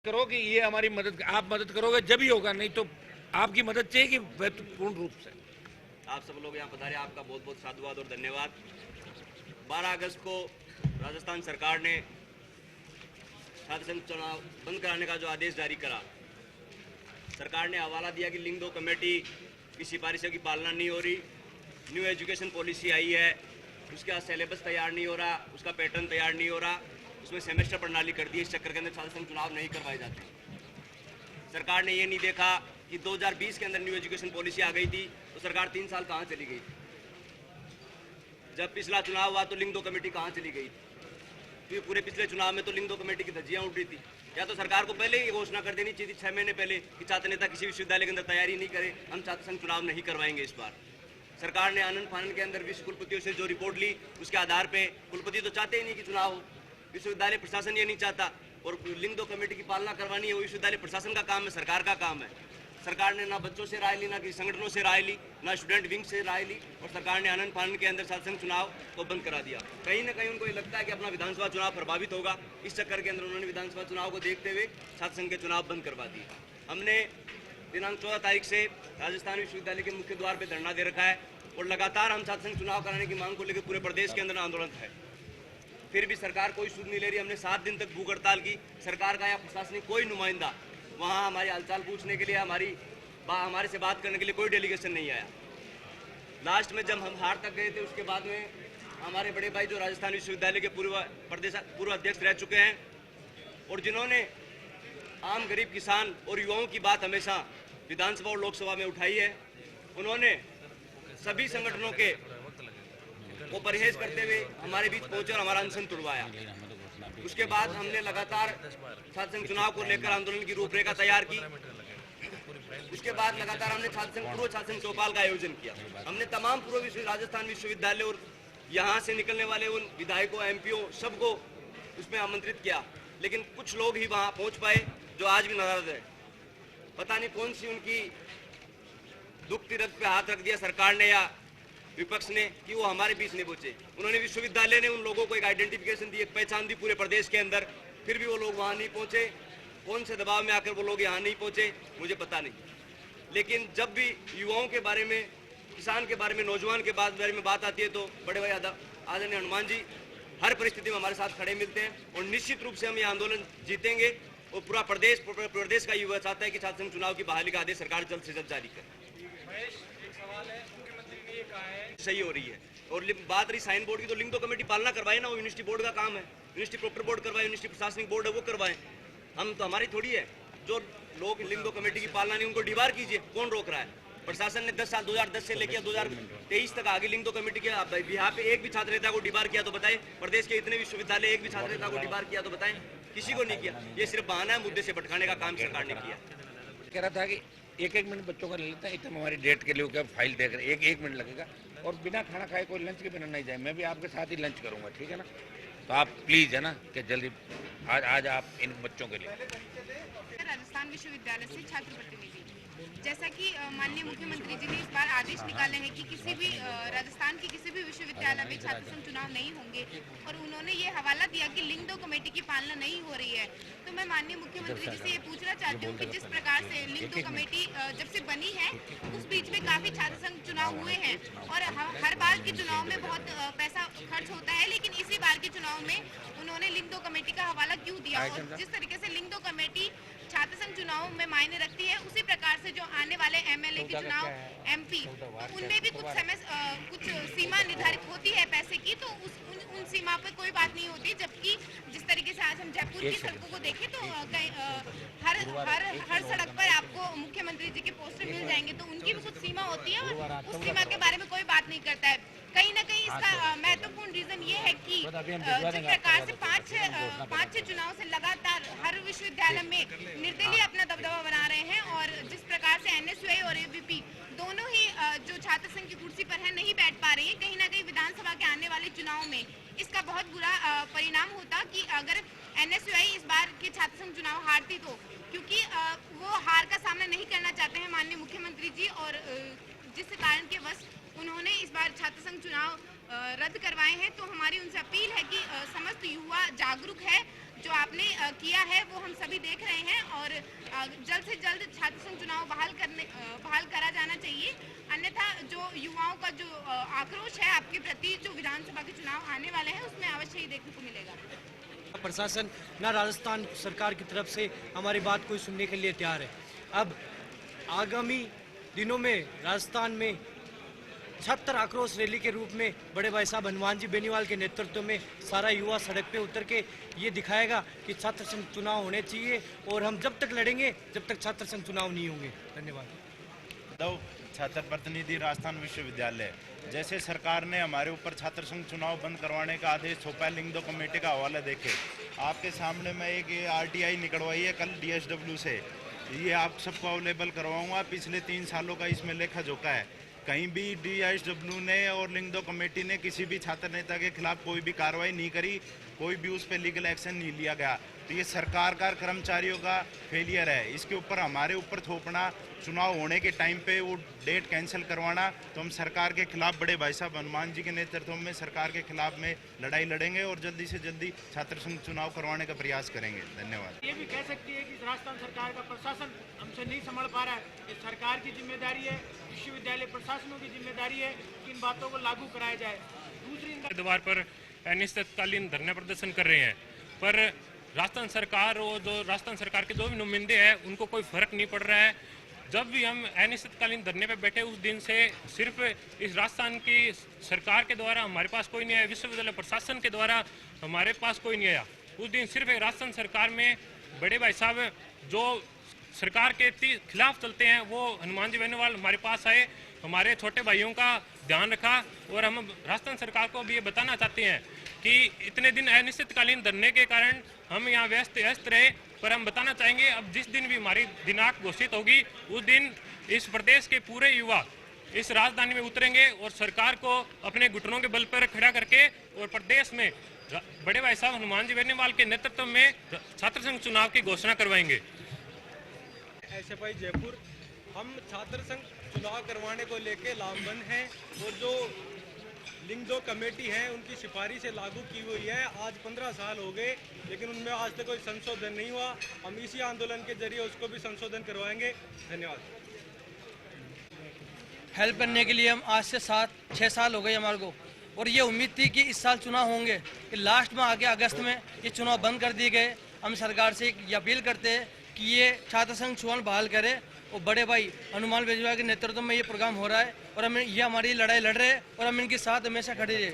करो कि ये हमारी मदद, आप मदद करोगे जब ही होगा, नहीं तो आपकी मदद चाहिए पूर्ण रूप से। आप सब लोग यहाँ पधारे, आपका बहुत बहुत साधुवाद और धन्यवाद। 12 अगस्त को राजस्थान सरकार ने छात्र संघ चुनाव बंद कराने का जो आदेश जारी करा, सरकार ने हवाला दिया कि लिंग 2 कमेटी की सिफारिशों की पालना नहीं हो रही। न्यू एजुकेशन पॉलिसी आई है, उसका सिलेबस तैयार नहीं हो रहा, उसका पैटर्न तैयार नहीं हो रहा, उसमें सेमेस्टर प्रणाली कर दी। इस चक्कर के अंदर छात्र संघ चुनाव नहीं करवाए जाते। सरकार ने ये नहीं देखा कि 2020 के अंदर न्यू एजुकेशन पॉलिसी आ गई थी, तो सरकार 3 साल कहाँ चली गई थी। जब पिछला चुनाव हुआ तो लिंग 2 कमेटी कहाँ चली गई थी, क्योंकि पूरे पिछले चुनाव में तो लिंग 2 कमेटी की धज्जियां उठ रही थी। या तो सरकार को पहले ही घोषणा कर देनी चाहिए थी 6 महीने पहले कि छात्र नेता किसी विश्वविद्यालय के अंदर तैयारी नहीं करे, हम छात्र संघ चुनाव नहीं करवाएंगे इस बार। सरकार ने आनंद फानन के अंदर विश्व कुलपतियों से जो रिपोर्ट ली, उसके आधार पे कुलपति तो चाहते ही नहीं कि चुनाव हो, विश्वविद्यालय प्रशासन ये नहीं चाहता, और लिंग 2 कमेटी की पालना करवानी है वो विश्वविद्यालय प्रशासन का काम है, सरकार का काम है। सरकार ने ना बच्चों से राय ली, ना किसी संगठनों से राय ली, ना स्टूडेंट विंग से राय ली, और सरकार ने आनंद फानन के अंदर छात्र संघ चुनाव को बंद करा दिया। कहीं ना कहीं उनको ये लगता है कि अपना विधानसभा चुनाव प्रभावित होगा, इस चक्कर के अंदर उन्होंने विधानसभा चुनाव को देखते हुए छात्र संघ के चुनाव बंद करवा दिए। हमने दिनांक 14 तारीख से राजस्थान विश्वविद्यालय के मुख्य द्वार पर धरना दे रखा है, और लगातार हम छात्र संघ चुनाव कराने की मांग को लेकर पूरे प्रदेश के अंदर आंदोलन है। फिर भी सरकार कोई सुध नहीं ले रही। हमने 7 दिन तक भूख हड़ताल की। सरकार का या प्रशासनिक कोई नुमाइंदा वहाँ हमारी हालचाल पूछने के लिए, हमारे से बात करने के लिए कोई डेलीगेशन नहीं आया। लास्ट में जब हम हार तक गए थे, उसके बाद में हमारे बड़े भाई जो राजस्थान विश्वविद्यालय के पूर्व अध्यक्ष रह चुके हैं, और जिन्होंने आम गरीब किसान और युवाओं की बात हमेशा विधानसभा और लोकसभा में उठाई है, उन्होंने सभी संगठनों के को परहेज करते हुए हमारे बीच पहुंचे और हमारा अनशन तुड़वाया। उसके बाद हमने लगातार छात्र संघ चुनाव को लेकर आंदोलन की रूपरेखा तैयार की। उसके बाद लगातार हमने पूर्व छात्र संघ चौपाल का आयोजन किया। हमने तमाम राजस्थान विश्वविद्यालय और यहाँ से निकलने वाले उन विधायकों, एमपीओ सबको उसमें आमंत्रित किया, लेकिन कुछ लोग ही वहाँ पहुँच पाए जो आज भी नाराज है। पता नहीं कौन सी उनकी दुख तीरथ पे हाथ रख दिया सरकार ने या विपक्ष ने कि वो हमारे बीच नहीं पहुंचे। उन्होंने विश्वविद्यालय ने उन लोगों को एक आइडेंटिफिकेशन दी, एक पहचान दी पूरे प्रदेश के अंदर, फिर भी वो लोग वहाँ नहीं पहुंचे। कौन से दबाव में आकर वो लोग यहाँ नहीं पहुंचे मुझे पता नहीं, लेकिन जब भी युवाओं के बारे में, किसान के बारे में, नौजवान के बारे में बात आती है तो बड़े भाई आदरणीय हनुमान जी हर परिस्थिति में हमारे साथ खड़े मिलते हैं, और निश्चित रूप से हम ये आंदोलन जीतेंगे। और पूरा प्रदेश का युवा चाहता है कि छात्र संघ चुनाव की बहाली का आदेश सरकार जल्द से जल्द जारी करे। सही हो रही है। और बात रही साइन बोर्ड की, तो लिंग 2 कमेटी पालना करवाए ना, वो यूनिवर्सिटी बोर्ड का काम है। यूनिवर्सिटी प्रॉक्टर बोर्ड करवाए, यूनिवर्सिटी प्रशासनिक बोर्ड है वो करवाए, हम तो हमारी थोड़ी है। जो लोग लिंग 2 कमेटी की पालना नहीं, उनको डिबार कीजिए, कौन रोक रहा है? प्रशासन ने 10 साल 2010 से लेकर 2023 तक आगे लिंग 2 कमेटी के यहाँ पे एक भी छात्र नेता को डिबार किया तो बताएं? प्रदेश के इतने विश्वविद्यालय एक भी छात्र नेता को डिबार किया तो बताएं? किसी को नहीं किया। ये सिर्फ बहाना है, मुद्दे से भटकाने का काम सरकार ने किया। कह रहा था कि एक मिनट बच्चों का ले लेता है, इतना हमारी डेट के लिए फाइल देख रहे, एक मिनट लगेगा, और बिना खाना खाए कोई लंच के बिना नहीं जाए। मैं भी आपके साथ ही लंच करूंगा, ठीक है ना? तो आप प्लीज है ना कि जल्दी आज आप इन बच्चों के लिए। राजस्थान विश्वविद्यालय से छात्र प्रतिनिधि, जैसा कि माननीय मुख्यमंत्री जी ने इस बार आदेश निकाले हैं कि किसी भी राजस्थान के किसी भी विश्वविद्यालय में छात्र संघ चुनाव नहीं होंगे, और उन्होंने ये हवाला दिया कि लिंग 2 कमेटी की पालना नहीं हो रही है। तो मैं माननीय मुख्यमंत्री जी से ये पूछना चाहती हूँ कि जिस प्रकार से लिंग 2 कमेटी जब से बनी है, उस बीच में काफी छात्र संघ चुनाव हुए हैं, और हर बार के चुनाव में बहुत पैसा खर्च होता है, लेकिन इसी बार के चुनाव में उन्होंने लिंग 2 कमेटी का हवाला क्यों दिया? और जिस तरीके से लिंग 2 कमेटी छात्र संघ चुनाव में मायने रखती है, उसी प्रकार से जो आने वाले एमएलए के चुनाव, एमपी, उनमें भी कुछ सीमा निर्धारित होती है पैसे की, तो उन सीमा पर कोई बात नहीं होती। जबकि जिस तरीके से आज हम जयपुर की सड़कों को देखें तो हर सड़क पर आपको मुख्यमंत्री जी के पोस्टर मिल जाएंगे, तो उनकी भी कुछ सीमा होती है, और उस सीमा के बारे में कोई बात नहीं करता है। कहीं ना कहीं इसका महत्वपूर्ण रीजन ये है कि जिस प्रकार से 5-6 चुनाव से लगातार हर विश्वविद्यालय में निर्दलीय अपना दबदबा बना रहे हैं, और जिस प्रकार से एनएसयूआई और एबीपी दोनों ही जो छात्र संघ की कुर्सी पर है नहीं बैठ पा रही है, कहीं ना कहीं विधानसभा के आने वाले चुनाव में इसका बहुत बुरा परिणाम होता कि अगर एनएसयूआई इस बार के छात्र संघ चुनाव हारती तो, क्योंकि वो हार का सामना नहीं करना चाहते हैं माननीय मुख्यमंत्री जी, और जिस कारण के वश उन्होंने इस बार छात्र संघ चुनाव रद्द करवाए हैं। तो हमारी उनसे अपील है कि समस्त युवा जागरूक है, जो आपने किया है वो हम सभी देख रहे हैं, और जल्द से जल्द छात्र संघ चुनाव बहाल करा जाना चाहिए। अन्यथा जो युवाओं का जो आक्रोश है आपके प्रति, जो विधानसभा के चुनाव आने वाले हैं, उसमें अवश्य ही देखने को मिलेगा। प्रशासन न राजस्थान सरकार की तरफ से हमारी बात कोई सुनने के लिए तैयार है। अब आगामी दिनों में राजस्थान में छात्र आक्रोश रैली के रूप में बड़े भाई साहब हनुमान जी बेनीवाल के नेतृत्व में सारा युवा सड़क पे उतर के ये दिखाएगा कि छात्र संघ चुनाव होने चाहिए, और हम जब तक लड़ेंगे जब तक छात्र संघ चुनाव नहीं होंगे। धन्यवाद। छात्र प्रतिनिधि राजस्थान विश्वविद्यालय, जैसे सरकार ने हमारे ऊपर छात्र संघ चुनाव बंद करवाने का आदेश थोपा है, लिंग दो कमेटी का हवाला देके आपके सामने मैं एक RTI निकलवाई है कल DSW से, ये आप सबको अवेलेबल करवाऊंगा। पिछले 3 सालों का इसमें लेखा जोखा है। कहीं भी DSW ने और लिंग दो कमेटी ने किसी भी छात्र नेता के खिलाफ कोई भी कार्रवाई नहीं करी, कोई भी उस पर लीगल एक्शन नहीं लिया गया। तो ये सरकार का कर्मचारियों का फेलियर है। इसके ऊपर हमारे ऊपर थोपना, चुनाव होने के टाइम पे वो डेट कैंसिल करवाना, तो हम सरकार के खिलाफ बड़े भाई साहब हनुमान जी के नेतृत्व में सरकार के खिलाफ में लड़ाई लड़ेंगे और जल्दी से जल्दी छात्र संघ चुनाव करवाने का प्रयास करेंगे। धन्यवाद। ये भी कह सकती है कि राजस्थान सरकार का प्रशासन हमसे नहीं संभाल पा रहा है। ये सरकार की जिम्मेदारी है, विश्वविद्यालय प्रशासनों की जिम्मेदारी है कि इन बातों को लागू कराया जाए। दूसरी द्वार पर अनिश्चितकालीन धरना प्रदर्शन कर रहे हैं, पर राजस्थान सरकार और जो राजस्थान सरकार के जो भी नुमाइंदे हैं उनको कोई फर्क नहीं पड़ रहा है। जब भी हम अनिश्चितकालीन धरने पे बैठे उस दिन से सिर्फ इस राजस्थान की सरकार के द्वारा हमारे पास कोई नहीं आया, विश्वविद्यालय प्रशासन के द्वारा हमारे पास कोई नहीं आया। उस दिन सिर्फ राजस्थान सरकार में बड़े भाई साहब जो सरकार के खिलाफ चलते हैं वो हनुमान जी बेनीवाल हमारे पास आए, हमारे छोटे भाइयों का ध्यान रखा, और हम राजस्थान सरकार को भी ये बताना चाहते हैं कि इतने दिन अनिश्चितकालीन धरने के कारण हम यहाँ व्यस्त रहे, पर हम बताना चाहेंगे अब जिस दिन भी हमारी दिनांक घोषित होगी उस दिन इस प्रदेश के पूरे युवा इस राजधानी में उतरेंगे और सरकार को अपने घुटनों के बल पर खड़ा करके और प्रदेश में बड़े भाई साहब हनुमान जी बेनीवाल के नेतृत्व में छात्र संघ चुनाव की घोषणा करवाएंगे। SFI जयपुर, हम छात्र संघ चुनाव करवाने को लेके लामबंद हैं, और जो लिंग दो कमेटी है उनकी सिफारिश से लागू की हुई है। आज 15 साल हो गए, लेकिन उनमें आज तक कोई संशोधन नहीं हुआ। हम इसी आंदोलन के जरिए उसको भी संशोधन करवाएंगे। धन्यवाद। हेल्प करने के लिए हम आज से 7-6 साल हो गए हमारे को, और ये उम्मीद थी कि इस साल चुनाव होंगे, कि लास्ट में आगे अगस्त में ये चुनाव बंद कर दिए गए। हम सरकार से ये अपील करते हैं कि ये छात्र संघ चुनाव बहाल करे, और बड़े भाई हनुमान बेनीवाल के नेतृत्व में ये प्रोग्राम हो रहा है, और हम ये हमारी लड़ाई लड़ रहे हैं, और हम इनके साथ हमेशा खड़े रहे।